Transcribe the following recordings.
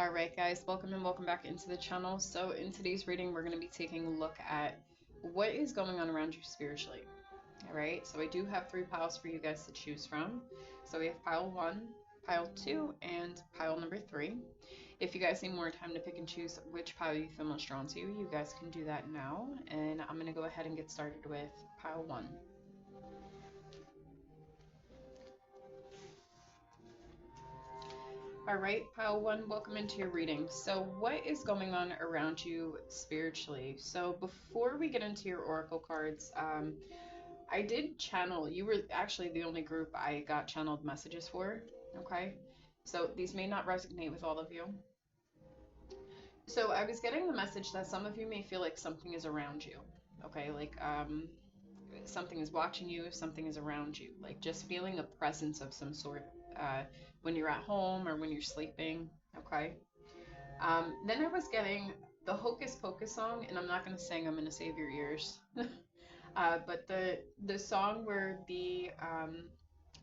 Alright guys, welcome and welcome back into the channel. So in today's reading, we're going to be taking a look at what is going on around you spiritually. Alright, so I do have three piles for you guys to choose from. So we have pile 1, pile 2, and pile number 3. If you guys need more time to pick and choose which pile you feel most drawn to, you guys can do that now. And I'm going to go ahead and get started with pile 1. Alright, pile 1, welcome into your reading. So what is going on around you spiritually? So before we get into your oracle cards, I did channel, you were actually the only group I got channeled messages for, okay? So these may not resonate with all of you. So I was getting the message that some of you may feel like something is around you, okay? Like something is watching you, something is around you, like just feeling a presence of some sort when you're at home or when you're sleeping, okay? Then I was getting the Hocus Pocus song, and I'm not going to sing, I'm going to save your ears. But the song where the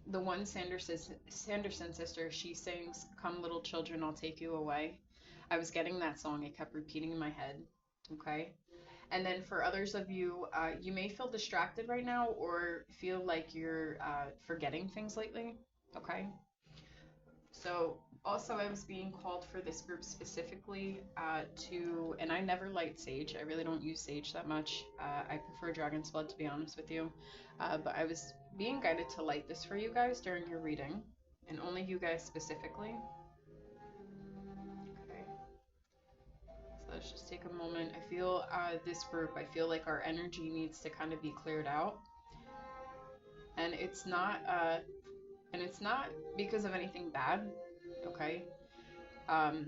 one Sanderson sister, she sings, "Come little children, I'll take you away." I was getting that song, it kept repeating in my head, okay? And then for others of you, you may feel distracted right now or feel like you're forgetting things lately, okay? So also I was being called for this group specifically and I never light sage. I really don't use sage that much. I prefer dragon's blood, to be honest with you. But I was being guided to light this for you guys during your reading, and only you guys specifically. Okay. So let's just take a moment. I feel this group, I feel like our energy needs to kind of be cleared out. And it's not because of anything bad, okay? I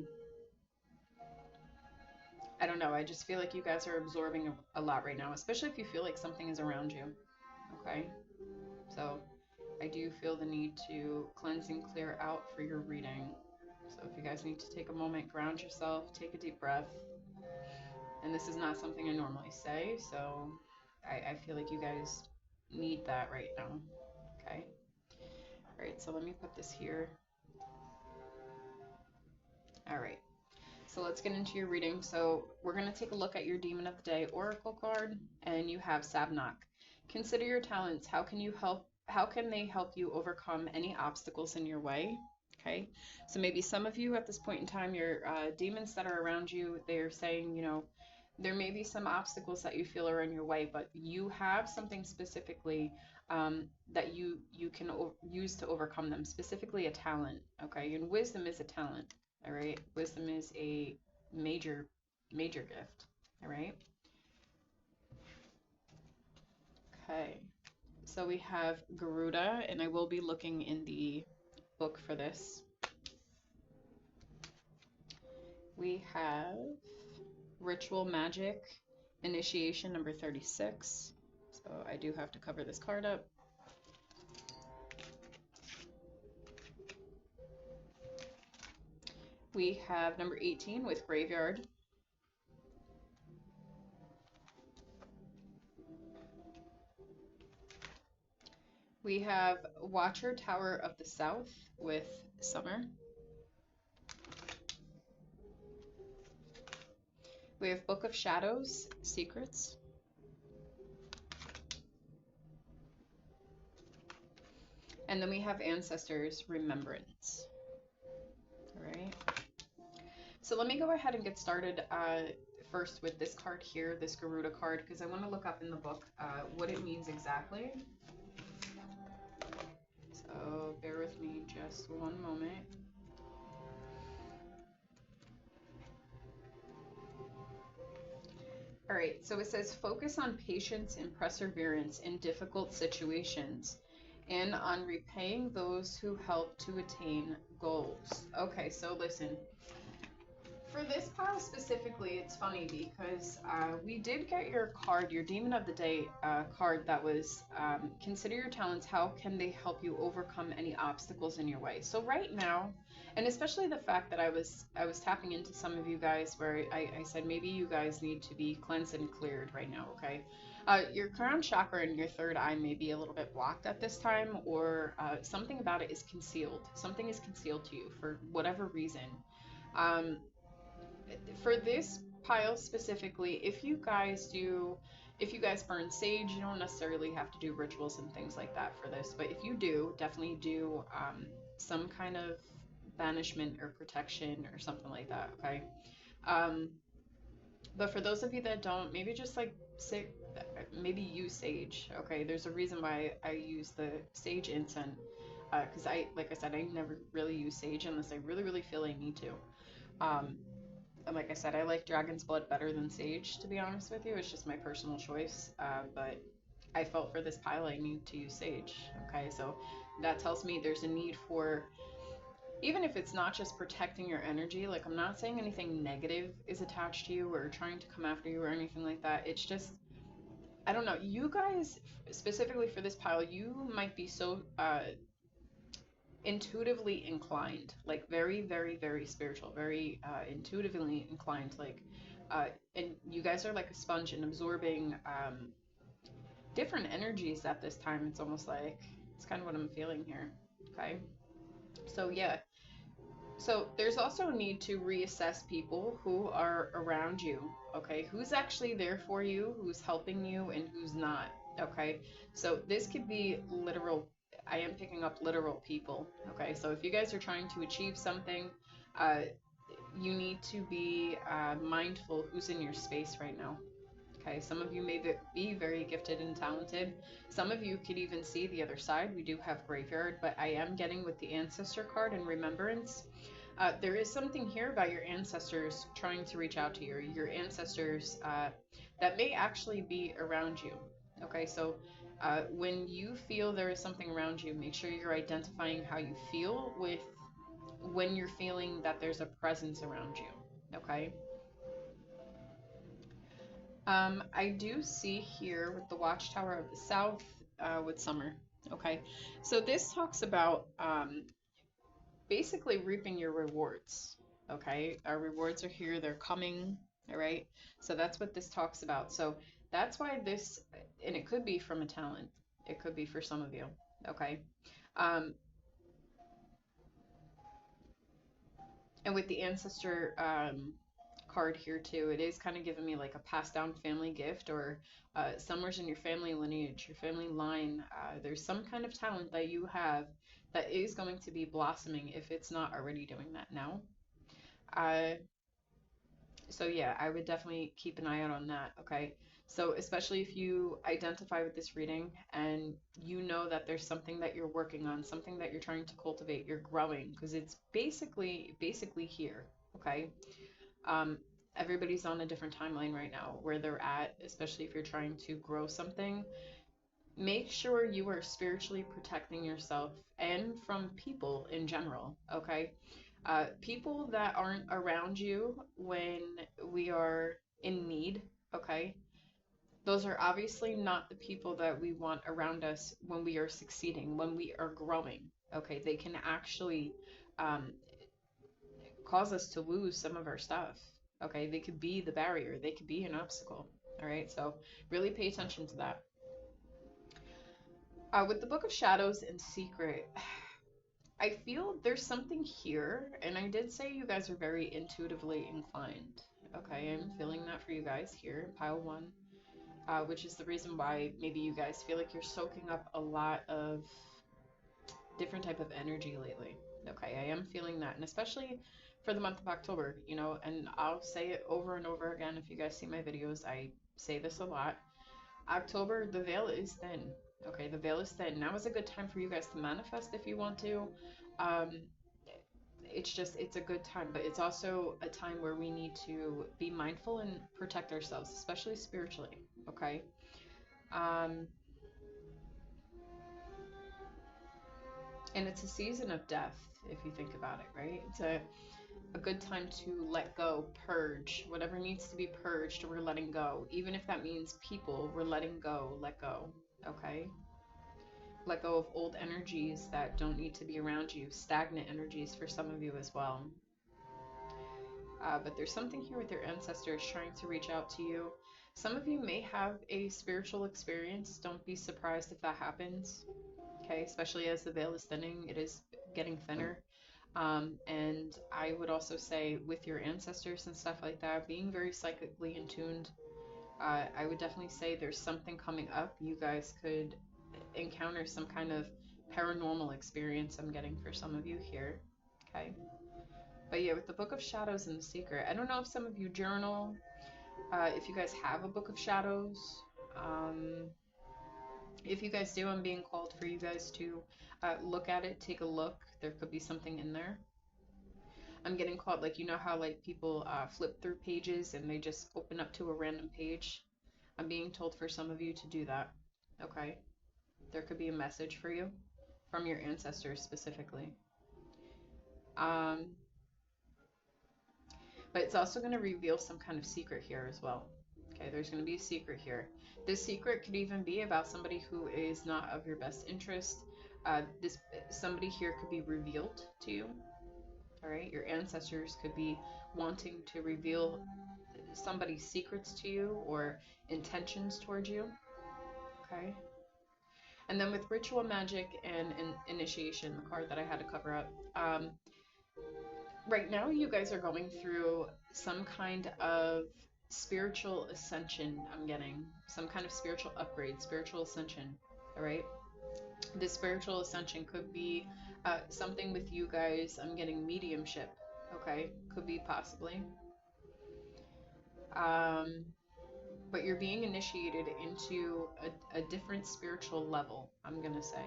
don't know, I just feel like you guys are absorbing a lot right now, especially if you feel like something is around you, okay? So I do feel the need to cleanse and clear out for your reading. So if you guys need to take a moment, ground yourself, take a deep breath. And this is not something I normally say, so I feel like you guys need that right now, okay? All right, so let me put this here. All right. So let's get into your reading. So we're going to take a look at your Demon of the Day Oracle card, and you have Sabnok. Consider your talents. How can they help you overcome any obstacles in your way? Okay. So maybe some of you at this point in time, your demons that are around you, they're saying, you know, there may be some obstacles that you feel are in your way, but you have something specifically that you can use to overcome them, specifically a talent. Okay. And wisdom is a talent. All right, wisdom is a major gift. All right. Okay, so we have Garuda, and I will be looking in the book for this. We have Ritual Magic Initiation number 36. So I do have to cover this card up. We have number 18 with Graveyard. We have Watcher Tower of the South with Summer. We have Book of Shadows, Secrets. And then we have Ancestors, Remembrance. All right. So let me go ahead and get started first with this card here, this Garuda card, because I want to look up in the book what it means exactly. So bear with me just one moment. All right, so it says focus on patience and perseverance in difficult situations and on repaying those who help to attain goals. Okay, so listen. For this pile specifically, it's funny because we did get your card, your Demon of the Day card that was consider your talents, how can they help you overcome any obstacles in your way? So right now, and especially the fact that I was tapping into some of you guys where I said maybe you guys need to be cleansed and cleared right now, okay? Your crown chakra and your third eye may be a little bit blocked at this time, or something about it is concealed. Something is concealed to you for whatever reason. Um, for this pile specifically, if you guys burn sage, you don't necessarily have to do rituals and things like that for this, but if you do, definitely do some kind of banishment or protection or something like that, okay? Um, but for those of you that don't, maybe just like sit, maybe use sage, okay? There's a reason why I use the sage incense, because like I said, I never really use sage unless I really, really feel I need to. Um, and like I said, I like dragon's blood better than sage, to be honest with you. It's just my personal choice. But I felt for this pile I need to use sage. Okay, so that tells me there's a need for, even if it's not just protecting your energy, like I'm not saying anything negative is attached to you or trying to come after you or anything like that. It's just, I don't know. You guys, specifically for this pile, you might be so intuitively inclined, like very, very, very spiritual, very intuitively inclined, like, and you guys are like a sponge and absorbing different energies at this time. It's almost like it's kind of what I'm feeling here. Okay, so yeah, so there's also a need to reassess people who are around you. Okay, who's actually there for you, who's helping you, and who's not. Okay, so this could be literal. I am picking up literal people. Okay, so if you guys are trying to achieve something, uh, you need to be mindful who's in your space right now. Okay, some of you may be very gifted and talented. Some of you could even see the other side. We do have graveyard, but I am getting with the ancestor card and remembrance. There is something here about your ancestors trying to reach out to you, your ancestors that may actually be around you. Okay, so when you feel there is something around you, make sure you're identifying how you feel with when you're feeling that there's a presence around you. Okay. I do see here with the Watchtower of the South with summer. Okay, so this talks about basically reaping your rewards. Okay, our rewards are here, they're coming. All right, so that's what this talks about. So that's why this, and it could be from a talent, it could be for some of you. Okay, um, and with the ancestor card here too, it is kind of giving me like a passed down family gift or somewhere's in your family lineage, your family line. There's some kind of talent that you have that is going to be blossoming if it's not already doing that now. Uh, so yeah, I would definitely keep an eye out on that. Okay. So especially if you identify with this reading and you know that there's something that you're working on, something that you're trying to cultivate, you're growing because it's basically here. Okay. Um, everybody's on a different timeline right now where they're at, especially if you're trying to grow something. Make sure you are spiritually protecting yourself and from people in general, okay? People that aren't around you when we are in need, okay? Those are obviously not the people that we want around us when we are succeeding, when we are growing, okay? They can actually um, cause us to lose some of our stuff. Okay, they could be the barrier, they could be an obstacle. All right, so really pay attention to that. With the Book of Shadows and Secret, I feel there's something here, and I did say you guys are very intuitively inclined. Okay, I'm feeling that for you guys here in pile one, which is the reason why maybe you guys feel like you're soaking up a lot of different type of energy lately. Okay, I am feeling that, and especially for the month of October, you know, and I'll say it over and over again if you guys see my videos, I say this a lot. October, the veil is thin. Okay, the veil is thin. Now is a good time for you guys to manifest if you want to. Um, it's just, it's a good time, but it's also a time where we need to be mindful and protect ourselves, especially spiritually. Okay. Um, and it's a season of death, if you think about it, right? It's a good time to let go, purge whatever needs to be purged. We're letting go, even if that means people. We're letting go, let go. Okay, let go of old energies that don't need to be around you, stagnant energies for some of you as well. But there's something here with your ancestors trying to reach out to you. Some of you may have a spiritual experience. Don't be surprised if that happens. Okay, especially as the veil is thinning, it is getting thinner. And I would also say with your ancestors and stuff like that, being very psychically in tuned, I would definitely say there's something coming up. You guys could encounter some kind of paranormal experience I'm getting for some of you here. Okay. But yeah, with the Book of Shadows and the Secret, I don't know if some of you journal, if you guys have a Book of Shadows. Um, if you guys do, I'm being called for you guys to look at it, take a look. There could be something in there. I'm getting called, like, you know how like people flip through pages and they just open up to a random page? I'm being told for some of you to do that. Okay. There could be a message for you from your ancestors specifically. Um, but it's also going to reveal some kind of secret here as well. Okay, there's going to be a secret here. This secret could even be about somebody who is not of your best interest. This somebody here could be revealed to you. All right, your ancestors could be wanting to reveal somebody's secrets to you or intentions towards you. Okay. And then with ritual magic and initiation, the card that I had to cover up, right now you guys are going through some kind of spiritual ascension. I'm getting some kind of spiritual upgrade, spiritual ascension. All right. This spiritual ascension could be something with you guys. I'm getting mediumship. Okay. Could be possibly. But you're being initiated into a different spiritual level, I'm going to say.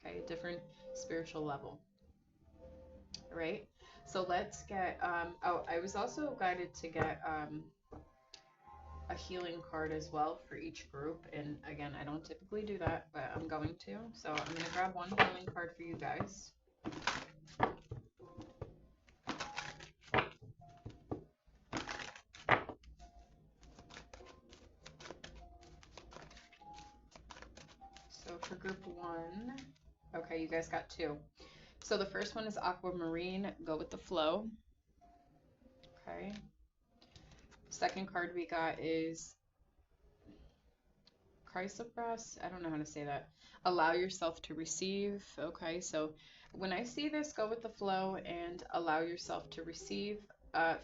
Okay. A different spiritual level. All right. So let's get, oh, I was also guided to get a healing card as well for each group. And again, I don't typically do that, but I'm going to. So I'm going to grab one healing card for you guys. So for group one, okay, you guys got two. So the first one is aquamarine, go with the flow. Okay. Second card we got is chrysoprase. I don't know how to say that. Allow yourself to receive. Okay, so when I see this, go with the flow and allow yourself to receive.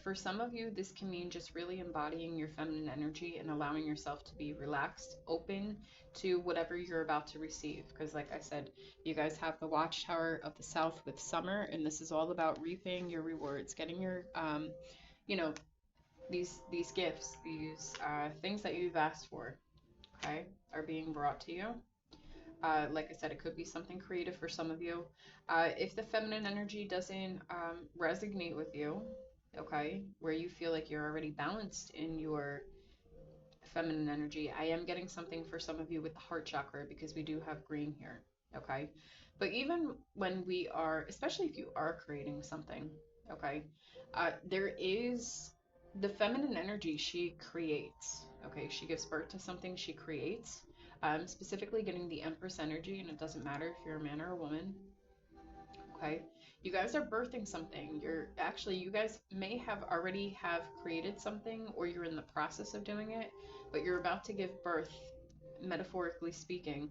For some of you, this can mean just really embodying your feminine energy and allowing yourself to be relaxed, open to whatever you're about to receive. Because like I said, you guys have the Watchtower of the South with summer, and this is all about reaping your rewards, getting your, you know, these gifts, these things that you've asked for, okay, are being brought to you. Like I said, it could be something creative for some of you. If the feminine energy doesn't resonate with you, okay, where you feel like you're already balanced in your feminine energy, I am getting something for some of you with the heart chakra because we do have green here, okay? But even when we are, especially if you are creating something, okay, there is the feminine energy, she creates, okay? She gives birth to something, she creates. Specifically getting the Empress energy, and it doesn't matter if you're a man or a woman, okay? You guys are birthing something. You guys may have already have created something, or you're in the process of doing it, but you're about to give birth, metaphorically speaking,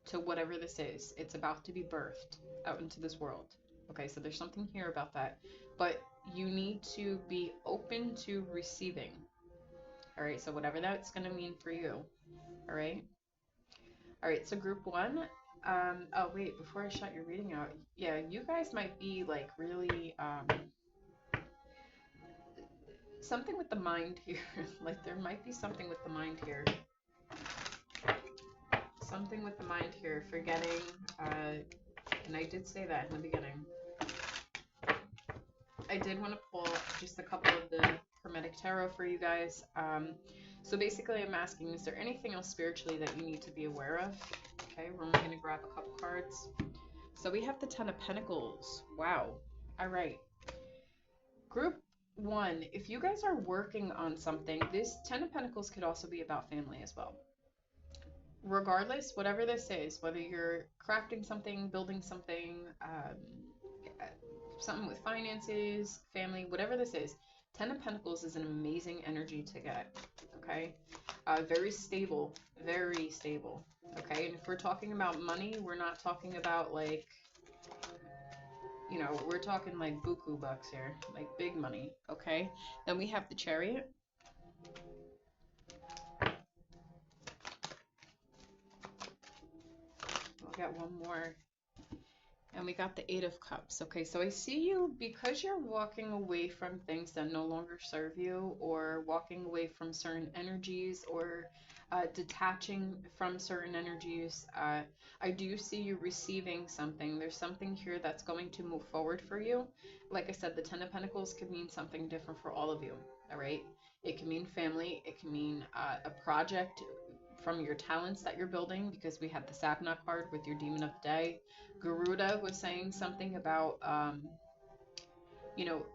to whatever this is. It's about to be birthed out into this world. Okay, so there's something here about that, but you need to be open to receiving. All right, so whatever that's going to mean for you. All right. All right, so group one. Oh wait, before I shut your reading out, yeah, you guys might be like really something with the mind here. Like there might be something with the mind here. Something with the mind here, forgetting, and I did say that in the beginning. I did want to pull just a couple of the Hermetic Tarot for you guys. So basically I'm asking, is there anything else spiritually that you need to be aware of? Okay, we're only going to grab a couple cards. So we have the Ten of Pentacles. Wow. All right. Group one, if you guys are working on something, this Ten of Pentacles could also be about family as well. Regardless, whatever this is, whether you're crafting something, building something, something with finances, family, whatever this is, Ten of Pentacles is an amazing energy to get, okay? Very stable, very stable, okay? And if we're talking about money, we're not talking about like, you know, we're talking like buku bucks here, like big money, okay? Then we have the Chariot. We'll get one more. And we got the Eight of Cups. Okay, so I see you because you're walking away from things that no longer serve you, or walking away from certain energies, or detaching from certain energies. I do see you receiving something. There's something here that's going to move forward for you. Like I said, the Ten of Pentacles could mean something different for all of you, all right? It can mean family. It can mean a project from your talents that you're building, because we had the Sapna card with your Demon of the Day. Garuda was saying something about, you know,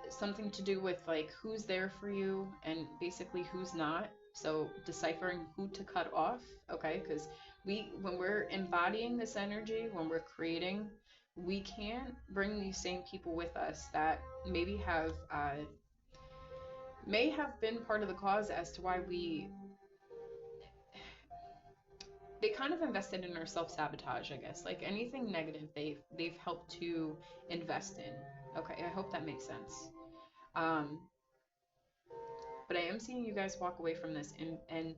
something to do with like who's there for you and basically who's not. So deciphering who to cut off, okay? Because when we're embodying this energy, when we're creating, we can't bring these same people with us that maybe may have been part of the cause as to why they kind of invested in our self-sabotage, I guess. Like anything negative, they've helped to invest in. Okay, I hope that makes sense. Um, but I am seeing you guys walk away from this, and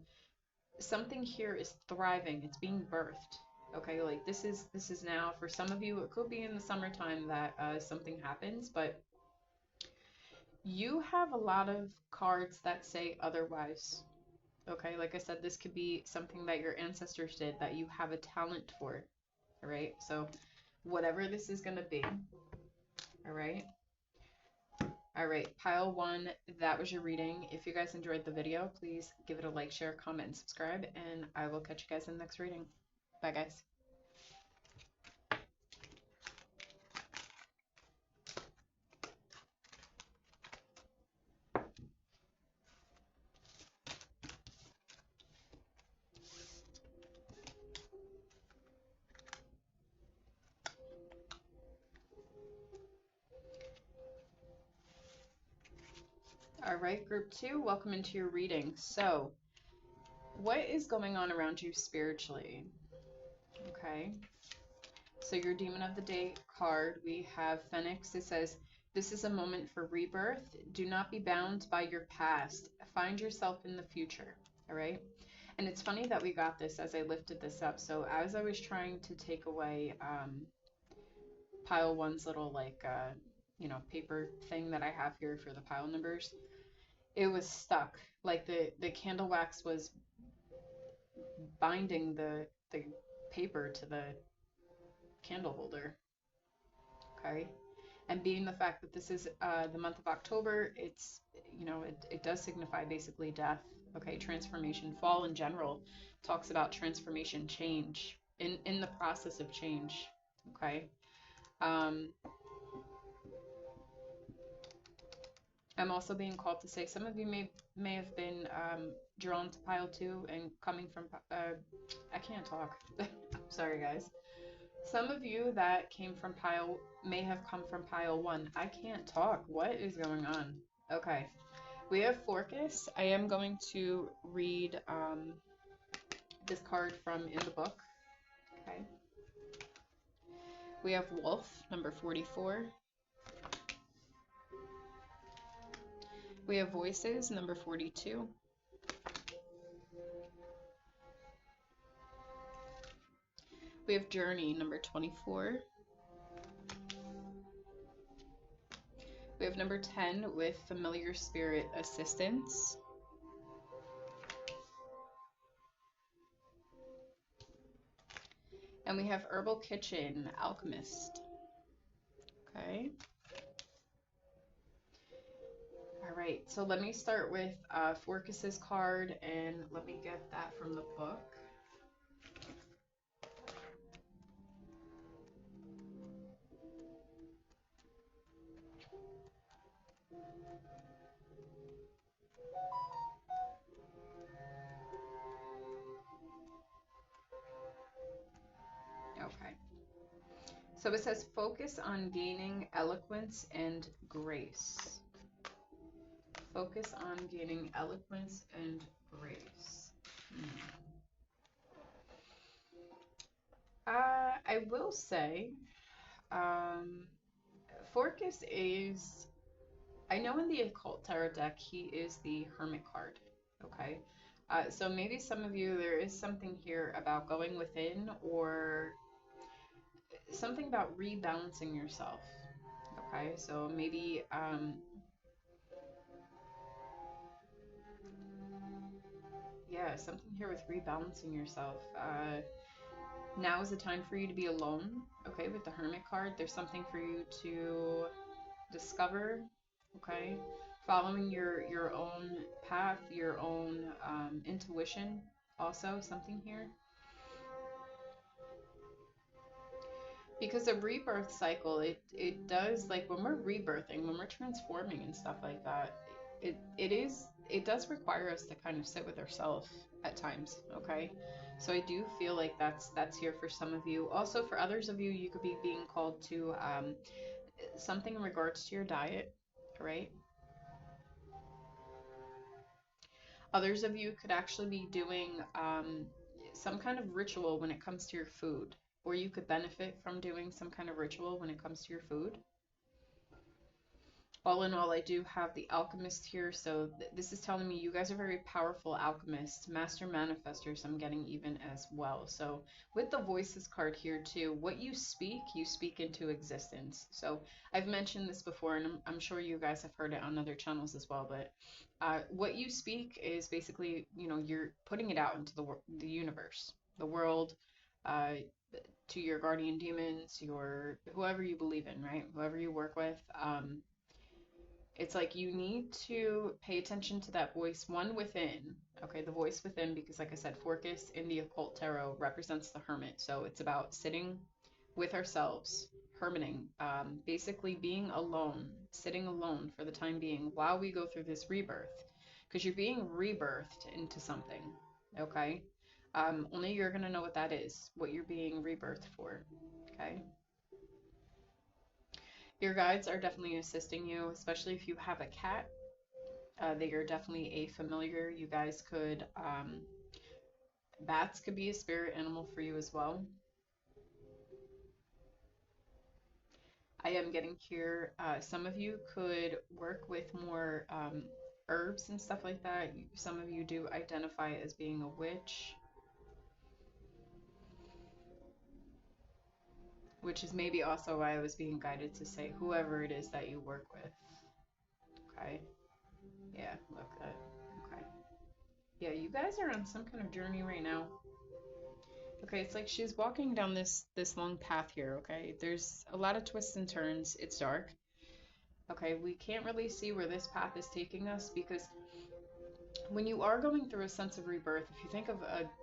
something here is thriving. It's being birthed. Okay, like this is now for some of you. It could be in the summertime that something happens, but you have a lot of cards that say otherwise. Okay, like I said, this could be something that your ancestors did that you have a talent for. All right, so whatever this is going to be. All right. All right, pile one, that was your reading. If you guys enjoyed the video, please give it a like, share, comment, and subscribe, and I will catch you guys in the next reading. Bye, guys. All right, group two, welcome into your reading. So, what is going on around you spiritually? Okay. So your Demon of the Day card, we have Phoenix. It says, this is a moment for rebirth. Do not be bound by your past. Find yourself in the future. All right. And it's funny that we got this as I lifted this up. So as I was trying to take away pile one's little like, you know, paper thing that I have here for the pile numbers, it was stuck. Like the candle wax was binding the paper to the candle holder. Okay. And being the fact that this is the month of October, it's, you know, it does signify basically death. Okay, transformation. Fall in general talks about transformation, change, in the process of change. Okay. I'm also being called to say some of you may have been drawn to pile two and coming from I can't talk. Sorry, guys. Some of you that came from pile may have come from pile one. I can't talk. What is going on? Okay. We have Forcus. I am going to read this card from in the book. Okay. We have Wolf, number 44. We have Voices, number 42. We have Journey, number 24. We have number 10 with Familiar Spirit Assistance. And we have Herbal Kitchen, Alchemist. Okay. All right, so let me start with Forcus's card, and let me get that from the book. Okay. So it says focus on gaining eloquence and grace. Focus on gaining eloquence and grace. I will say, Um, Forcus is, I know in the Occult Tarot deck, he is the Hermit card. Okay. So maybe some of you, there is something here about going within or something about rebalancing yourself. Okay. So maybe, yeah, something here with rebalancing yourself. Now is the time for you to be alone. Okay. With the Hermit card, there's something for you to discover, okay, following your own path, your own intuition, also something here, because a rebirth cycle, it does, like when we're rebirthing, when we're transforming and stuff like that, it does require us to kind of sit with ourselves at times, okay. So I do feel like that's here for some of you. Also for others of you, you could be being called to something in regards to your diet, right? Others of you could actually be doing some kind of ritual when it comes to your food, or you could benefit from doing some kind of ritual when it comes to your food. All in all, I do have the alchemist here, so this is telling me you guys are very powerful alchemists, master manifestors. I'm getting even as well. So with the voices card here too, what you speak into existence. So I've mentioned this before, and I'm sure you guys have heard it on other channels as well, but what you speak is basically, you know, you're putting it out into the universe, the world, uh, to your guardian demons, your whoever you believe in, right? Whoever you work with. It's like you need to pay attention to that voice, one within, okay, the voice within, because like I said, Forcus in the Occult Tarot represents the hermit. So it's about sitting with ourselves, hermiting, basically being alone, sitting alone for the time being while we go through this rebirth, because you're being rebirthed into something, okay? Only you're going to know what that is, what you're being rebirthed for, okay? Your guides are definitely assisting you, especially if you have a cat. They are definitely a familiar. You guys could, bats could be a spirit animal for you as well. I am getting here, some of you could work with more herbs and stuff like that. Some of you do identify as being a witch, which is maybe also why I was being guided to say whoever it is that you work with. Okay. Yeah, look at, okay. Yeah, you guys are on some kind of journey right now. Okay, it's like she's walking down this long path here, okay? There's a lot of twists and turns. It's dark. Okay, we can't really see where this path is taking us because when you are going through a sense of rebirth, if you think of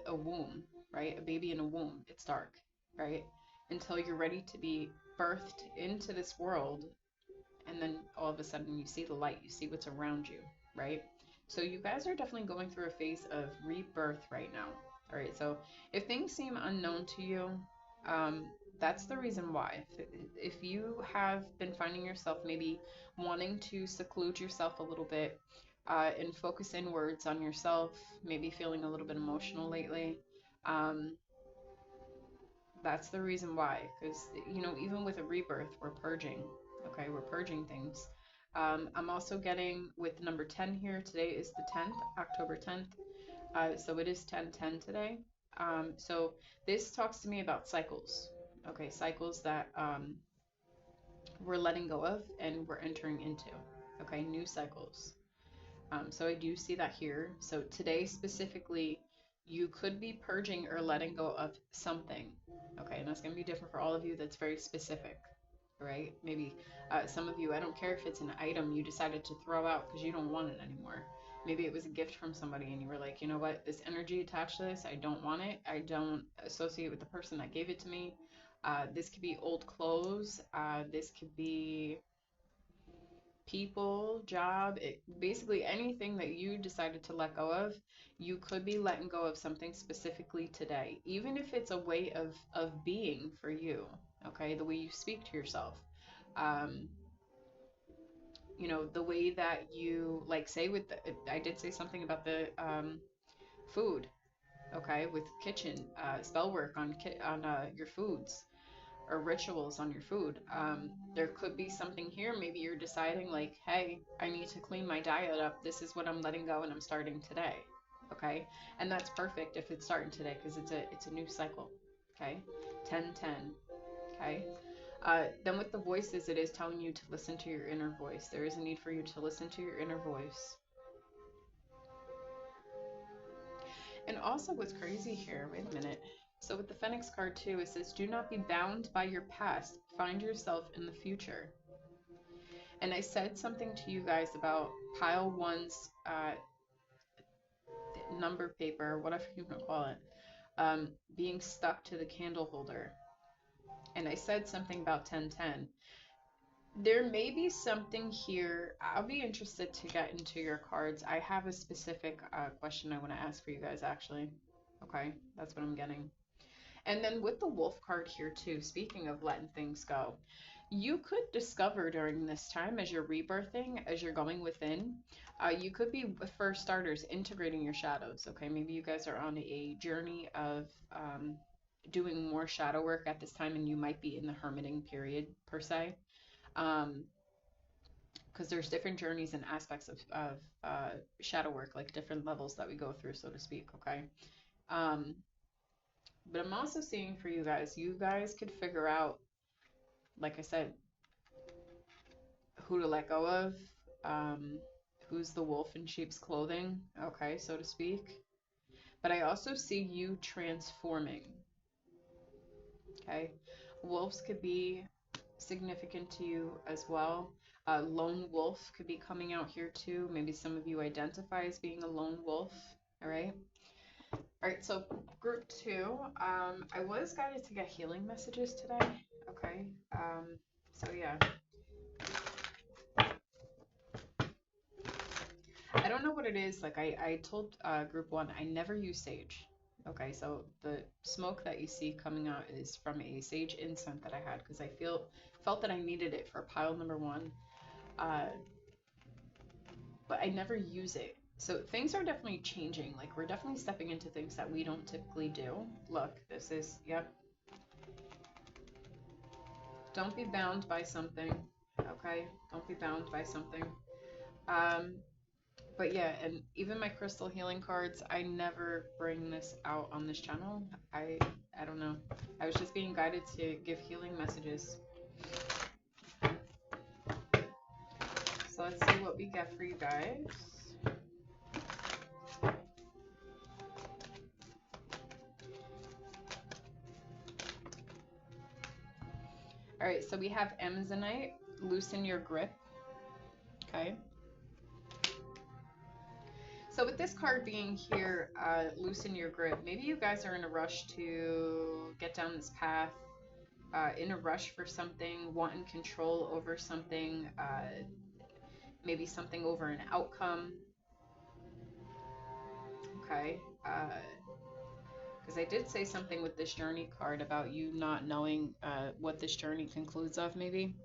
a womb, right? A baby in a womb, it's dark, right? Until you're ready to be birthed into this world, and then all of a sudden you see the light, you see what's around you, right? So you guys are definitely going through a phase of rebirth right now. All right, so if things seem unknown to you, um, that's the reason why. If you have been finding yourself maybe wanting to seclude yourself a little bit and focus inwards on yourself, maybe feeling a little bit emotional lately, um, that's the reason why. Because, you know, even with a rebirth, we're purging. Okay, we're purging things. I'm also getting with number 10 here. Today is the 10th, October 10th. So it is 10/10 today. So this talks to me about cycles. Okay, cycles that we're letting go of and we're entering into. Okay, new cycles. So I do see that here. So today specifically, you could be purging or letting go of something. Okay, and that's going to be different for all of you. That's very specific, right? Maybe some of you, I don't care if it's an item you decided to throw out because you don't want it anymore. Maybe it was a gift from somebody and you were like, you know what, this energy attached to this, I don't want it. I don't associate with the person that gave it to me. This could be old clothes. This could be people, job, basically anything that you decided to let go of, you could be letting go of something specifically today, even if it's a way of being for you, okay? The way you speak to yourself. Um, you know, the way that you, like, say with the, I did say something about the food, okay, with kitchen spell work on your foods. or rituals on your food. There could be something here. Maybe you're deciding like, hey, I need to clean my diet up. This is what I'm letting go and I'm starting today. Okay. And that's perfect if it's starting today because it's a new cycle. Okay. 10-10. Okay. Then with the voices, it is telling you to listen to your inner voice. There is a need for you to listen to your inner voice. And also what's crazy here, wait a minute. So with the Phoenix card too, it says, do not be bound by your past. Find yourself in the future. And I said something to you guys about pile one's number paper, whatever you want to call it, being stuck to the candle holder. And I said something about 10-10. There may be something here. I'll be interested to get into your cards. I have a specific question I want to ask for you guys, actually. Okay, that's what I'm getting. And then with the wolf card here too, speaking of letting things go, you could discover during this time as you're rebirthing, as you're going within, you could be, for starters, integrating your shadows. Okay, maybe you guys are on a journey of doing more shadow work at this time, and you might be in the hermiting period per se. Because there's different journeys and aspects of shadow work, like different levels that we go through, so to speak. Okay. But I'm also seeing for you guys could figure out, like I said, who to let go of, who's the wolf in sheep's clothing, okay, so to speak. But I also see you transforming, okay? Wolves could be significant to you as well. Lone wolf could be coming out here too. Maybe some of you identify as being a lone wolf, all right? All right, so group 2, I was guided to get healing messages today, okay? So yeah. I don't know what it is. Like I told group 1, I never use sage. Okay, so the smoke that you see coming out is from a sage incense that I had because I felt that I needed it for pile number 1. But I never use it. So things are definitely changing. Like we're definitely stepping into things that we don't typically do. Look, this is, yep. Don't be bound by something. Okay, don't be bound by something. But yeah, and even my crystal healing cards, I never bring this out on this channel. I don't know. I was just being guided to give healing messages. So let's see what we get for you guys. All right, so we have Amazonite, loosen your grip. Okay. So with this card being here, loosen your grip, maybe you guys are in a rush to get down this path, in a rush for something, wanting control over something, maybe something over an outcome. Okay. Because I did say something with this journey card about you not knowing what this journey concludes of, maybe.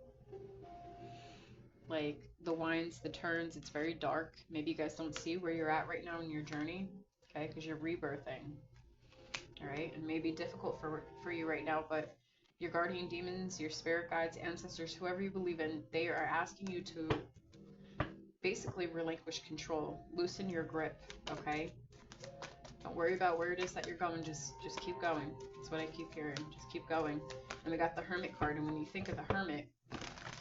Like the winds, the turns, it's very dark. Maybe you guys don't see where you're at right now in your journey, okay? Because you're rebirthing, all right? And maybe difficult for you right now, but your guardian demons, your spirit guides, ancestors, whoever you believe in, they are asking you to basically relinquish control, loosen your grip, okay? Don't worry about where it is that you're going, just keep going. That's what I keep hearing, just keep going. And we got the Hermit card, and when you think of the Hermit,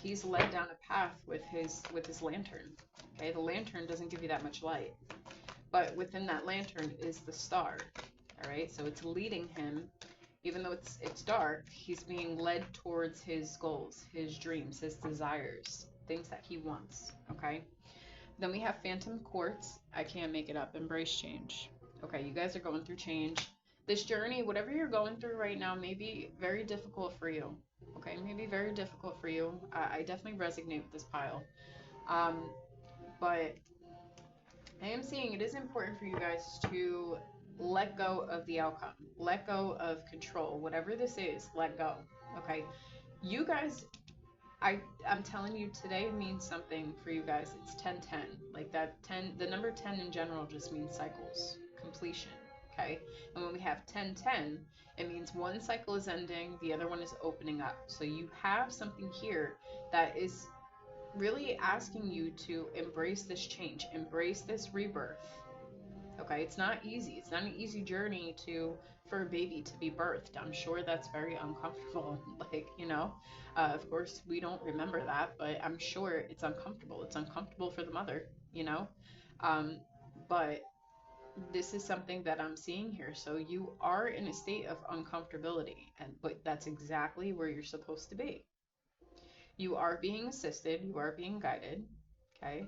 he's led down a path with his lantern. Okay, the lantern doesn't give you that much light, but within that lantern is the star. All right, so it's leading him, even though it's dark. He's being led towards his goals, his dreams, his desires, things that he wants. Okay. Then we have Phantom Quartz. I can't make it up. Embrace change. Okay, you guys are going through change. This journey, whatever you're going through right now, may be very difficult for you. Okay, maybe very difficult for you. I definitely resonate with this pile. But I am seeing it is important for you guys to let go of the outcome. Let go of control. Whatever this is, let go. Okay, you guys, I'm telling you, today means something for you guys. It's 10-10. Like that 10, the number 10 in general just means cycles, completion. Okay. And when we have 10-10, it means one cycle is ending, the other one is opening up. So you have something here that is really asking you to embrace this change, embrace this rebirth. Okay, it's not easy. It's not an easy journey for a baby to be birthed. I'm sure that's very uncomfortable. Like, of course we don't remember that, but I'm sure it's uncomfortable. It's uncomfortable for the mother, you know. Um, but this is something that I'm seeing here. So you are in a state of uncomfortability, but that's exactly where you're supposed to be. You are being assisted, you are being guided. Okay.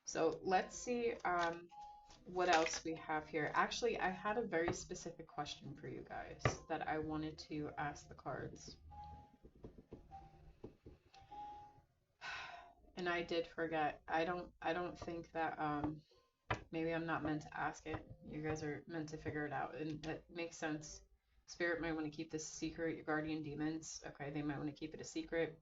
So let's see what else we have here. Actually, I had a very specific question for you guys that I wanted to ask the cards. And I did forget. I don't think that maybe I'm not meant to ask it. You guys are meant to figure it out, and that makes sense. Spirit might want to keep this secret. Your guardian demons, okay, they might want to keep it a secret.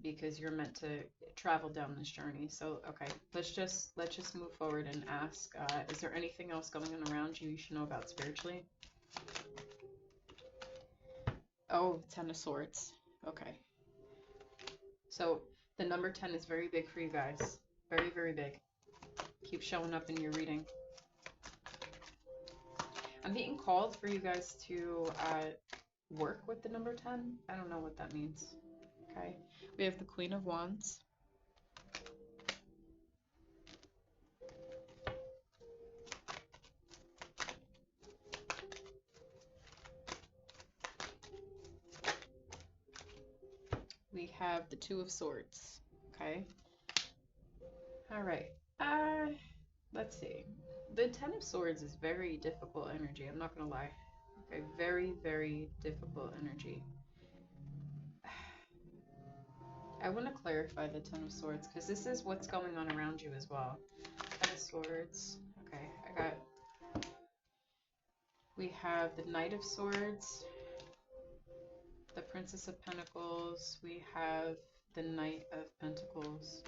Because you're meant to travel down this journey. So, okay, let's just move forward and ask, is there anything else going on around you should know about spiritually? Oh, 10 of Swords. Okay. So, the number 10 is very big for you guys. Very, very big. Keep showing up in your reading. I'm being called for you guys to work with the number 10. I don't know what that means. Okay. We have the Queen of Wands. We have the Two of Swords. Okay. All right. Let's see. The Ten of Swords is very difficult energy. I'm not gonna lie. Okay, very, very difficult energy. I want to clarify the Ten of Swords because this is what's going on around you as well. Ten of Swords. Okay, we have the Knight of Swords, the Princess of Pentacles. We have the Knight of Pentacles.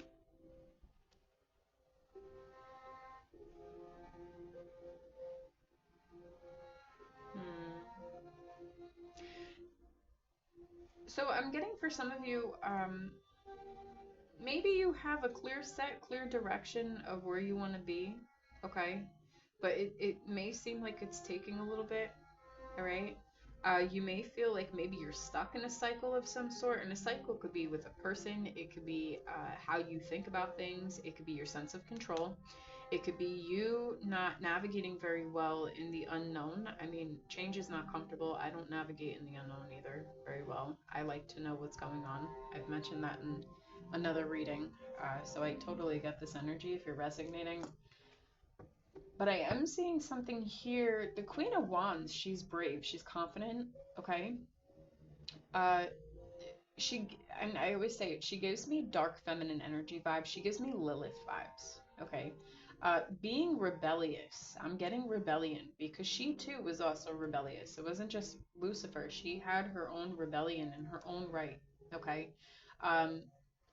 So I'm getting for some of you, maybe you have a clear direction of where you want to be, okay? But it may seem like it's taking a little bit, all right? You may feel like maybe you're stuck in a cycle of some sort, and a cycle could be with a person, it could be how you think about things, it could be your sense of control, it could be you not navigating very well in the unknown. I mean, change is not comfortable. I don't navigate in the unknown either very well. I like to know what's going on. I've mentioned that in another reading. So I totally get this energy if you're resonating. But I am seeing something here. The Queen of Wands, she's brave. She's confident. Okay. Uh, and I always say it, she gives me dark feminine energy vibes. She gives me Lilith vibes. Okay. Being rebellious. I'm getting rebellion because she too was also rebellious. It wasn't just Lucifer. She had her own rebellion in her own right. Okay. Um,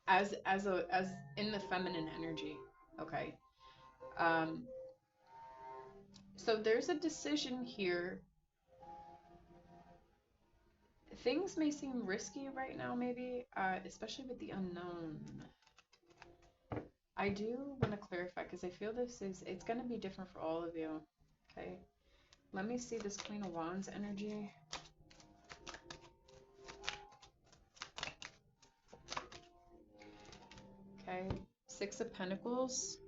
as in the feminine energy. Okay. Um, so there's a decision here. Things may seem risky right now, maybe, especially with the unknown. I do want to clarify because I feel it's going to be different for all of you. Okay. Let me see this Queen of Wands energy. Okay. Six of Pentacles.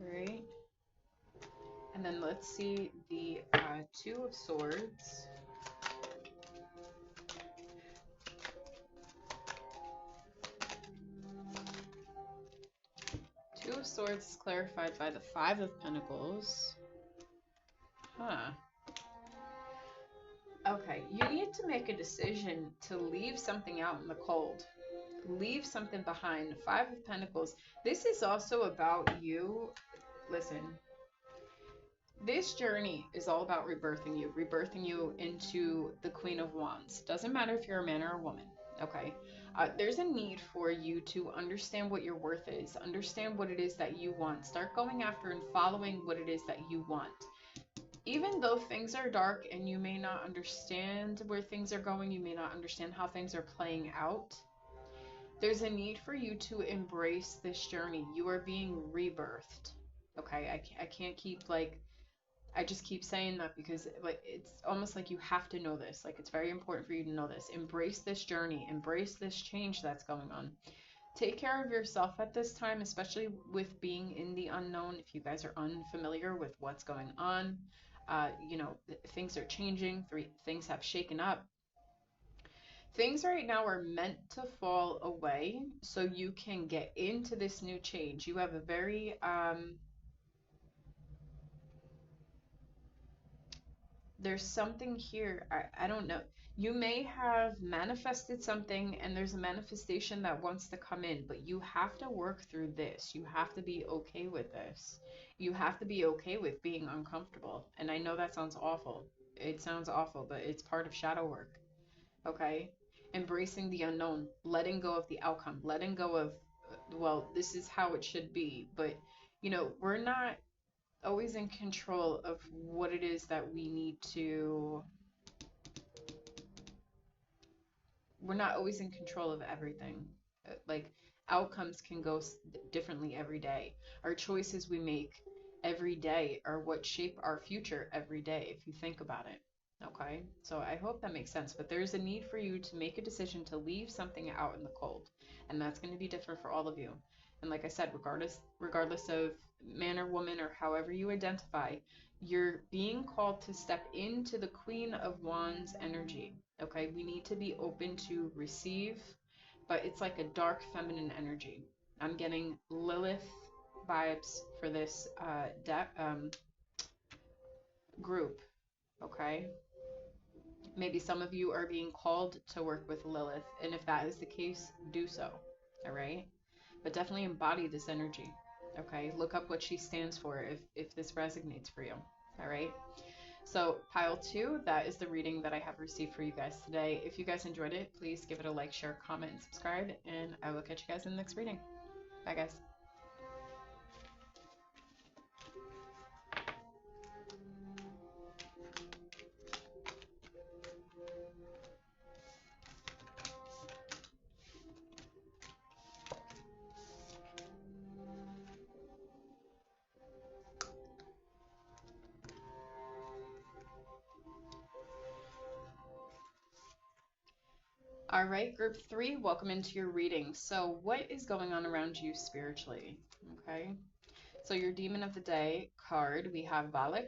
All right. And then let's see the Two of Swords. Two of Swords is clarified by the Five of Pentacles. Huh. Okay, you need to make a decision to leave something out in the cold. Leave something behind. Five of Pentacles. This is also about you. Listen, this journey is all about rebirthing you into the Queen of Wands. Doesn't matter if you're a man or a woman, okay? There's a need for you to understand what your worth is, understand what it is that you want, start going after and following what it is that you want. Even though things are dark and you may not understand where things are going, you may not understand how things are playing out, there's a need for you to embrace this journey. You are being rebirthed. Okay, I can't keep like, I just keep saying that because like it's almost like you have to know this. Like it's very important for you to know this. Embrace this journey, embrace this change that's going on. Take care of yourself at this time, especially with being in the unknown. If you guys are unfamiliar with what's going on, things are changing, things have shaken up. Things right now are meant to fall away so you can get into this new change. You have a very there's something here. I don't know. You may have manifested something and there's a manifestation that wants to come in, but you have to work through this. You have to be okay with this. You have to be okay with being uncomfortable. And I know that sounds awful. It sounds awful, but it's part of shadow work. Okay? Embracing the unknown, letting go of the outcome, letting go of, well, this is how it should be. But, we're not always in control of what it is that we need to, we're not always in control of everything. Like outcomes can go differently every day. Our choices we make every day are what shape our future every day, if you think about it. Okay, so I hope that makes sense. But there's a need for you to make a decision to leave something out in the cold, and that's going to be different for all of you. And like I said, regardless of man or woman or however you identify, you're being called to step into the Queen of Wands energy. Okay, we need to be open to receive, but it's like a dark feminine energy. I'm getting Lilith vibes for this group. Okay, maybe some of you are being called to work with Lilith, and if that is the case, do so. All right, but definitely embody this energy. Okay, look up what she stands for if this resonates for you. All right. So pile 2, that is the reading that I have received for you guys today. If you guys enjoyed it, please give it a like, share, comment, and subscribe, and I will catch you guys in the next reading. Bye, guys. All right, group 3, welcome into your reading. So what is going on around you spiritually? Okay, so your demon of the day card, we have Valak.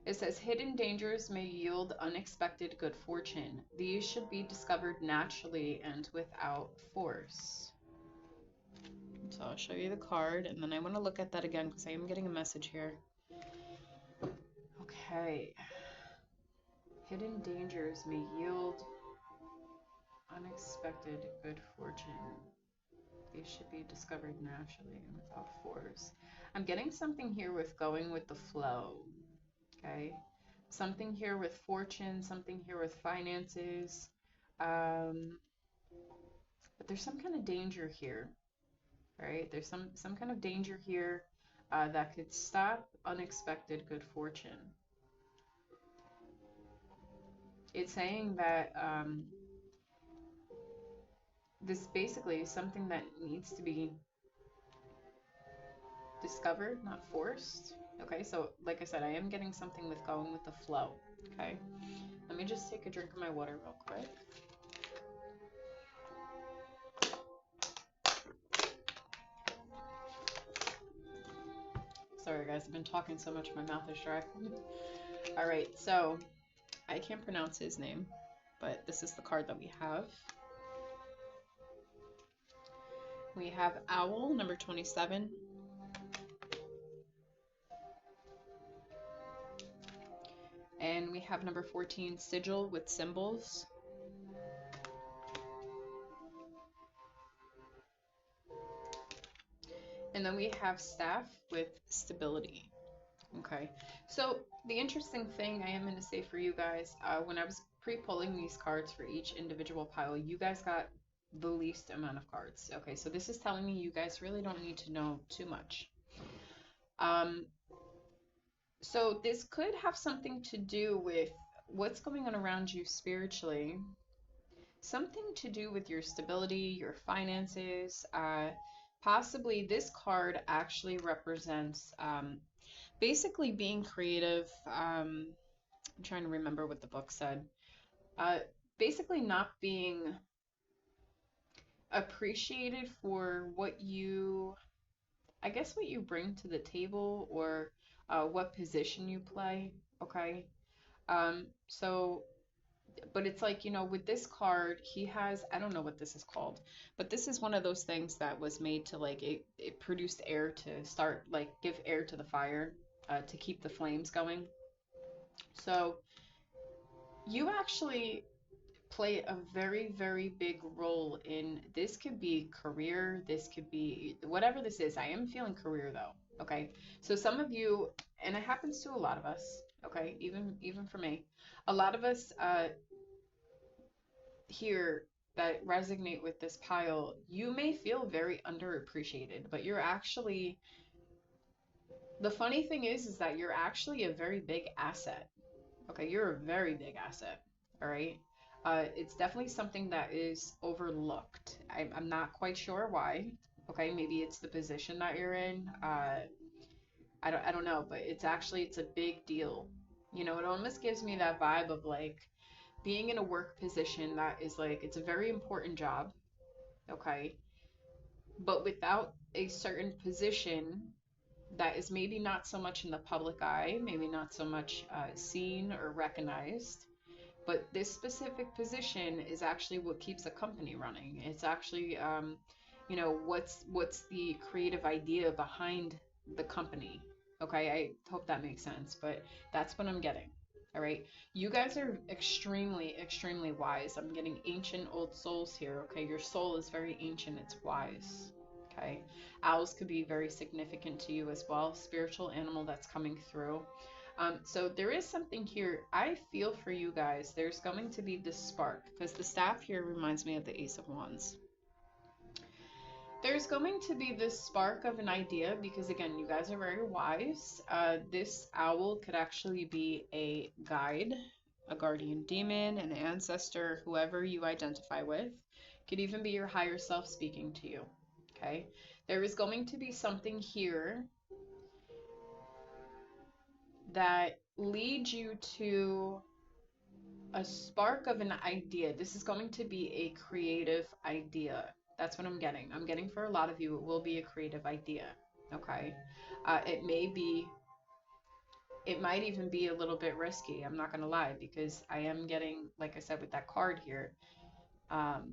It says, hidden dangers may yield unexpected good fortune. These should be discovered naturally and without force. So I'll show you the card, and then I want to look at that again because I am getting a message here. Okay. Hidden dangers may yield unexpected good fortune. These should be discovered naturally and without force. I'm getting something here with going with the flow. Okay. Something here with fortune, something here with finances. But there's some kind of danger here, right? There's some kind of danger here that could stop unexpected good fortune. It's saying that this basically is something that needs to be discovered, not forced. Okay, so like I said, I am getting something with going with the flow. Okay, let me just take a drink of my water real quick. Sorry guys, I've been talking so much my mouth is dry. Alright, so I can't pronounce his name, but this is the card that we have. We have Owl, number 27. And we have number 14, Sigil with symbols. And then we have Staff with stability. Okay, so the interesting thing I am going to say for you guys, when I was pre-pulling these cards for each individual pile, you guys got the least amount of cards. Okay, so this is telling me you guys really don't need to know too much. So this could have something to do with what's going on around you spiritually, something to do with your stability, your finances. Possibly this card actually represents basically being creative. I'm trying to remember what the book said. Uh, Basically not being appreciated for what you, I guess, what you bring to the table, or what position you play. Okay. So, but it's like, with this card, he has, I don't know what this is called, but this is one of those things that was made to like, it produced air to start, like, give air to the fire, to keep the flames going. So, you actually play a very, very big role in this. Could be career, this could be whatever this is. I am feeling career though. Okay. So some of you, and it happens to a lot of us, okay, even for me, a lot of us here that resonate with this pile, you may feel very underappreciated, but you're actually, the funny thing is that you're actually a very big asset. Okay, you're a very big asset. All right. It's definitely something that is overlooked. I'm not quite sure why. Okay, maybe it's the position that you're in. I don't know, but it's a big deal. It almost gives me that vibe of like being in a work position that is like, it's a very important job. Okay, but without a certain position that is maybe not so much in the public eye, maybe not so much seen or recognized. But this specific position is actually what keeps a company running. It's actually, what's the creative idea behind the company. Okay, I hope that makes sense, but that's what I'm getting. All right, you guys are extremely, extremely wise. I'm getting ancient old souls here. Okay, your soul is very ancient. It's wise. Okay, owls could be very significant to you as well. Spiritual animal that's coming through. So there is something here. I feel for you guys. There's going to be this spark because the staff here reminds me of the Ace of Wands. There's going to be this spark of an idea because, again, you guys are very wise. This owl could actually be a guide, a guardian demon, an ancestor, whoever you identify with. Could even be your higher self speaking to you. Okay. There is going to be something here that leads you to a spark of an idea. This is going to be a creative idea. That's what I'm getting. I'm getting for a lot of you, it will be a creative idea. Okay. It may be, it might even be a little bit risky. I'm not going to lie, because I am getting, like I said, with that card here. Um,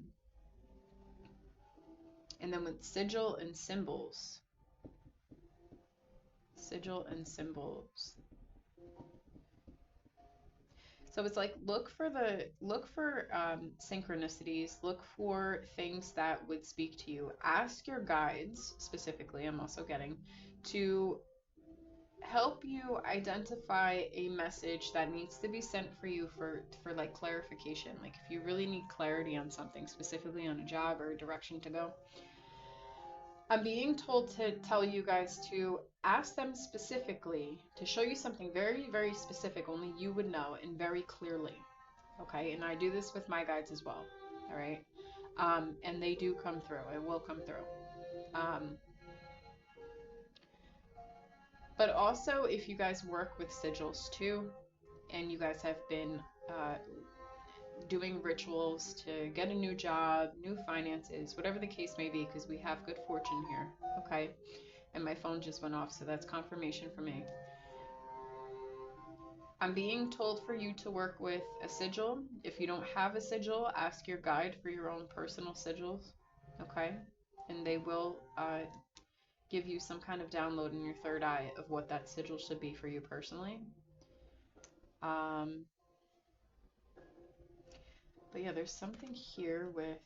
and then with sigil and symbols. So it's like, look for synchronicities, look for things that would speak to you. Ask your guides specifically, I'm also getting, to help you identify a message that needs to be sent for you for like clarification. Like if you really need clarity on something, specifically on a job or a direction to go. I'm being told to tell you guys to ask them specifically to show you something very, very specific, only you would know, and very clearly. Okay, and I do this with my guides as well. All right, and they do come through. It will come through. Um, but also, if you guys work with sigils too, and you guys have been doing rituals to get a new job, new finances, whatever the case may be, because we have good fortune here. Okay, and my phone just went off, so that's confirmation for me. I'm being told for you to work with a sigil. If you don't have a sigil, ask your guide for your own personal sigils, okay? And they will give you some kind of download in your third eye of what that sigil should be for you personally. Um, but yeah, there's something here with,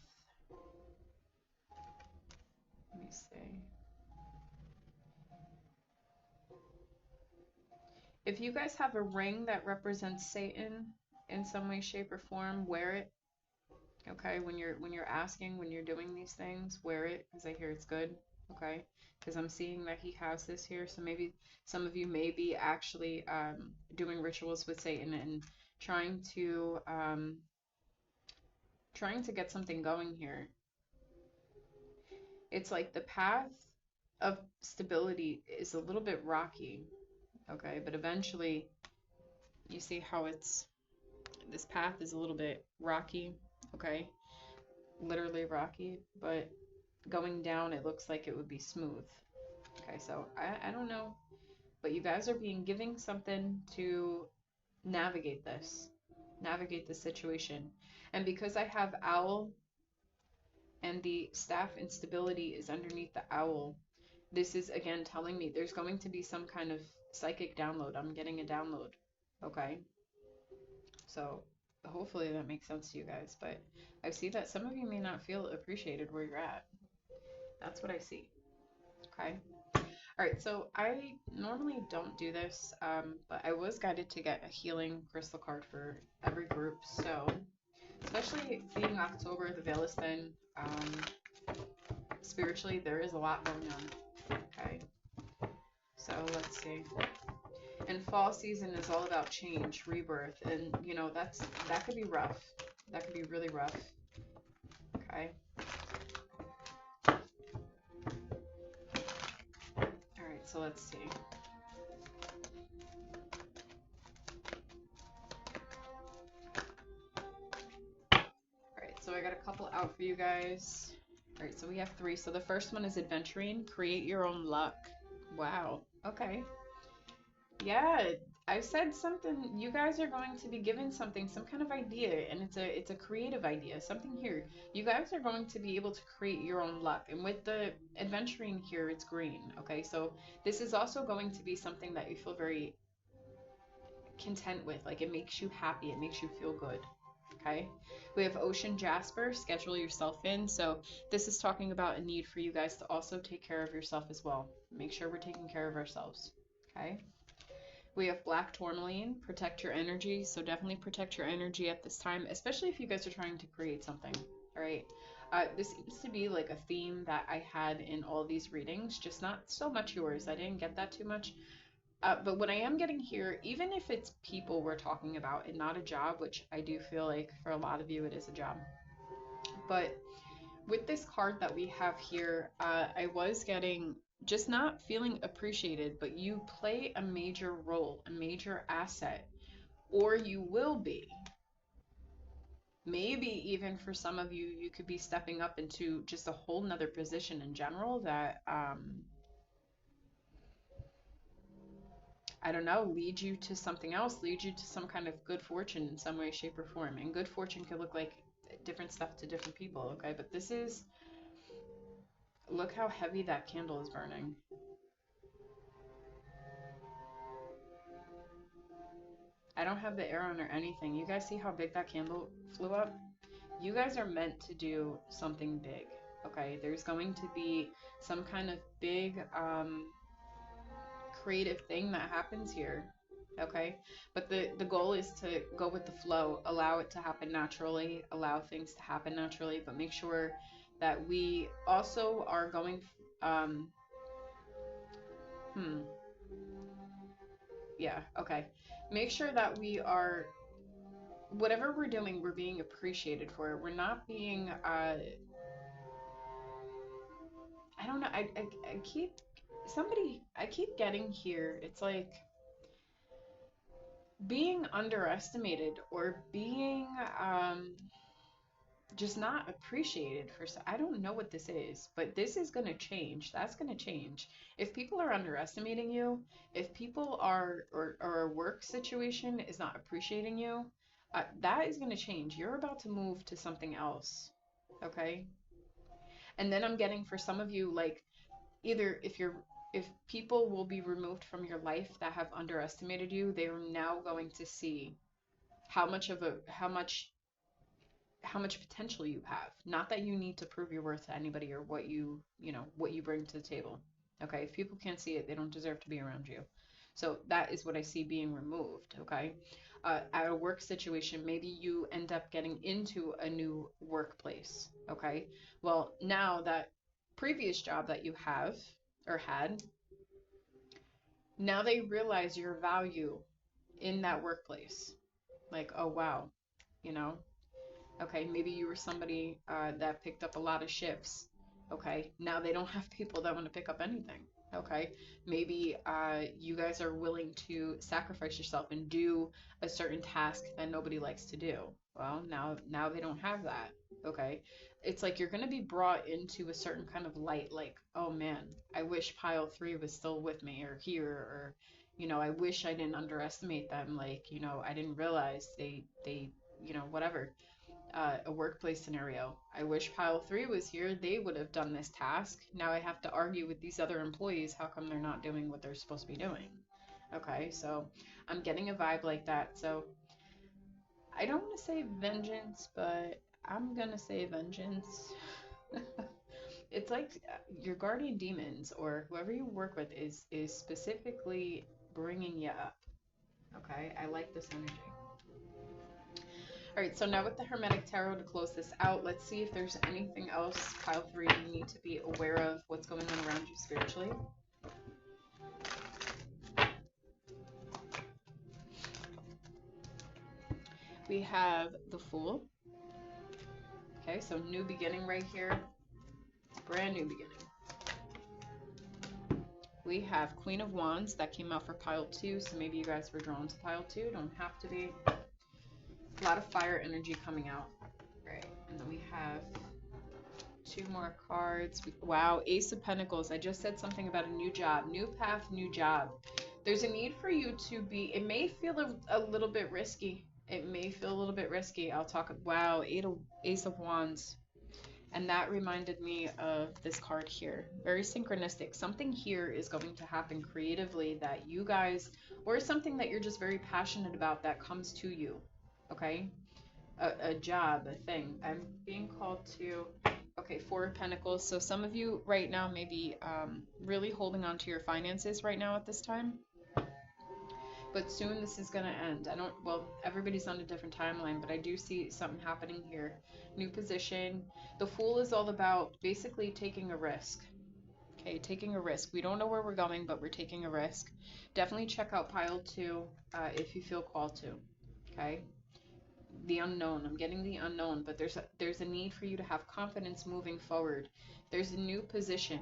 let me see. If you guys have a ring that represents Satan in some way, shape, or form, wear it. Okay, when you're asking, when you're doing these things, wear it, because I hear it's good. okay? Because I'm seeing that he has this here. So maybe some of you may be actually doing rituals with Satan and trying to um, trying to get something going here. It's like the path of stability is a little bit rocky, okay? But eventually you see how it's, this path is a little bit rocky, okay? Literally rocky, but going down it looks like it would be smooth. Okay, so I don't know, but you guys are being giving something to navigate this situation. And because I have owl and the staff instability is underneath the owl, this is again telling me there's going to be some kind of psychic download. I'm getting a download. Okay. So hopefully that makes sense to you guys. But I see that some of you may not feel appreciated where you're at. That's what I see. Okay. All right. So I normally don't do this, but I was guided to get a healing crystal card for every group. So especially being October, the veil is thin. Spiritually, there is a lot going on. Okay. So let's see. And fall season is all about change, rebirth, and you know that could be rough. That could be really rough. Okay. All right. So let's see. All right. So I got a couple out for you guys. All right. So we have three. So the first one is adventuring. Create your own luck. Wow. Okay. Yeah, I said something. You guys are going to be given something, some kind of idea, and it's a creative idea. Something here. You guys are going to be able to create your own luck. And with the adventuring here, it's green. Okay, so this is also going to be something that you feel very content with. Like it makes you happy. It makes you feel good. Okay. We have Ocean Jasper, schedule yourself in. So this is talking about a need for you guys to also take care of yourself as well. Make sure we're taking care of ourselves. Okay. We have Black Tourmaline, protect your energy. So definitely protect your energy at this time, especially if you guys are trying to create something. All right. This seems to be like a theme that I had in all these readings, just not so much yours. I didn't get that too much. But what I am getting here, even if it's people we're talking about and not a job, which I do feel like for a lot of you it is a job. But with this card that we have here, I was getting just not feeling appreciated, but you play a major role, a major asset, or you will be. Maybe even for some of you, you could be stepping up into just a whole nother position in general that, I don't know, lead you to something else, lead you to some kind of good fortune in some way, shape, or form. And good fortune could look like different stuff to different people, okay? But this is, look how heavy that candle is burning. I don't have the arrow or anything. You guys see how big that candle flew up? You guys are meant to do something big, okay? There's going to be some kind of big creative thing that happens here, okay? But the goal is to go with the flow, allow it to happen naturally, allow things to happen naturally, but make sure that we also are going, um, hmm, yeah, okay. Make sure that we are, whatever we're doing, we're being appreciated for it. We're not being, I don't know, I keep, I keep getting here, it's like being underestimated or being, just not appreciated for, I don't know what this is, but this is going to change. That's going to change. If people are underestimating you, if people are, or a work situation is not appreciating you, that is going to change. You're about to move to something else. Okay. And then I'm getting for some of you, like either if people will be removed from your life that have underestimated you, they are now going to see how much potential you have. Not that you need to prove your worth to anybody or what you bring to the table. Okay, if people can't see it, they don't deserve to be around you. So that is what I see being removed. Okay, at a work situation, maybe you end up getting into a new workplace. Okay, well now previous job that you have or had, now they realize your value in that workplace. Like, oh wow, you know, okay, maybe you were somebody that picked up a lot of shifts. Okay, now they don't have people that want to pick up anything. Okay, maybe you guys are willing to sacrifice yourself and do a certain task that nobody likes to do. Well, now they don't have that. Okay, it's like you're going to be brought into a certain kind of light. Like, oh man, I wish pile three was still with me or here, or I wish I didn't underestimate them. Like, I didn't realize they whatever, a workplace scenario. I wish pile three was here. They would have done this task. Now I have to argue with these other employees. How come they're not doing what they're supposed to be doing? Okay, so I'm getting a vibe like that. So I don't want to say vengeance, but I'm gonna say vengeance. It's like your guardian demons or whoever you work with is specifically bringing you up. Okay, I like this energy. All right, so now with the Hermetic Tarot to close this out, let's see if there's anything else, pile three, you need to be aware of what's going on around you spiritually. We have the Fool. Okay, so new beginning right here. Brand new beginning. We have Queen of Wands that came out for pile two, so maybe you guys were drawn to pile two. Don't have to be. A lot of fire energy coming out. Right, and then we have two more cards. Wow, Ace of Pentacles. I just said something about a new job, new path, new job. There's a need for you to be, it may feel a little bit risky. It may feel a little bit risky. I'll talk, wow, Ace of Wands. And that reminded me of this card here. Very synchronistic. Something here is going to happen creatively that you guys, or something that you're just very passionate about that comes to you. Okay? A job, a thing. I'm being called to, okay, Four of Pentacles. So some of you right now may be really holding on to your finances right now at this time. But soon this is going to end. Well, everybody's on a different timeline, but I do see something happening here. New position. The Fool is all about basically taking a risk. Okay, taking a risk. We don't know where we're going, but we're taking a risk. Definitely check out pile two if you feel called to. Okay. The unknown. I'm getting the unknown, but there's a need for you to have confidence moving forward. There's a new position.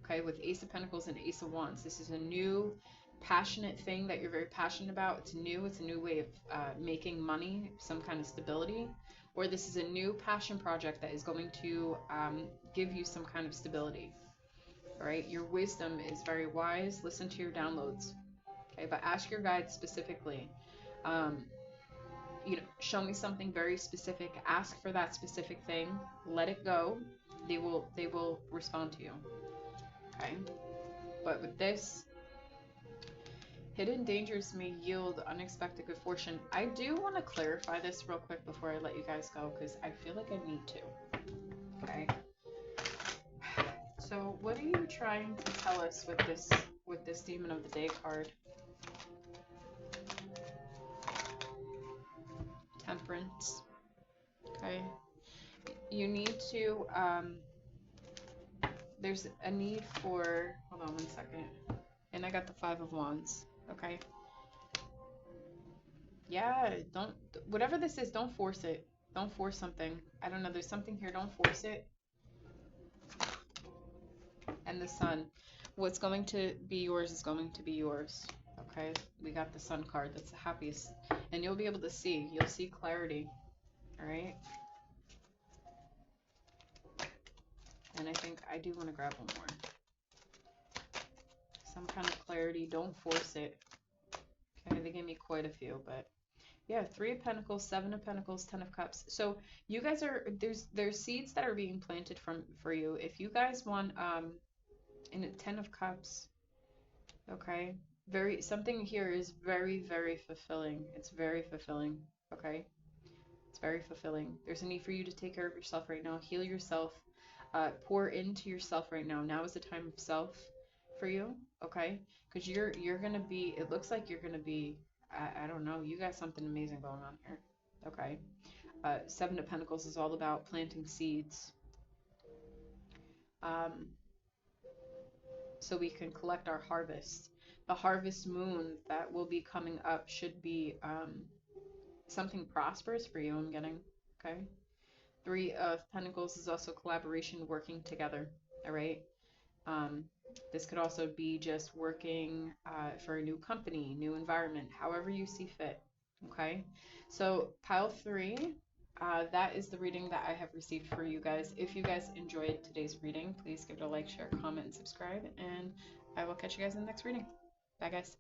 Okay, with Ace of Pentacles and Ace of Wands. This is a new passionate thing that you're very passionate about. It's new. It's a new way of making money, some kind of stability. Or this is a new passion project that is going to give you some kind of stability. All right, your wisdom is very wise. Listen to your downloads. Okay, but ask your guides specifically. Show me something very specific. Ask for that specific thing. Let it go. They will respond to you. Okay, but with this, hidden dangers may yield unexpected good fortune. I do want to clarify this real quick before I let you guys go, because I feel like I need to. Okay. So what are you trying to tell us with this Demon of the Day card? Temperance. Okay. You need to there's a need for, hold on one second. And I got the Five of Wands. Okay. Yeah, whatever this is, don't force it. Don't force something. I don't know, there's something here, don't force it. And the Sun. What's going to be yours is going to be yours. Okay, we got the Sun card. That's the happiest. And you'll be able to see. You'll see clarity. All right. And I think I do want to grab one more. Some kind of clarity. Don't force it. Okay, they gave me quite a few, but yeah, Three of Pentacles, Seven of Pentacles, Ten of Cups. So you guys are, there's seeds that are being planted for you. If you guys want in a Ten of Cups, okay, something here is very, very fulfilling. It's very fulfilling. Okay, it's very fulfilling. There's a need for you to take care of yourself right now. Heal yourself. Pour into yourself right now. Now is the time of self for you. Okay, because you're gonna be. It looks like you're gonna be. I don't know. You got something amazing going on here. Okay. Seven of Pentacles is all about planting seeds. um, so we can collect our harvest. The harvest moon that will be coming up should be something prosperous for you, I'm getting. Okay. Three of Pentacles is also collaboration, working together. All right. Um, this could also be just working for a new company, new environment, however you see fit. Okay. So, pile three, that is the reading that I have received for you guys. If you guys enjoyed today's reading, please give it a like, share, comment, and subscribe. And I will catch you guys in the next reading. Bye, guys.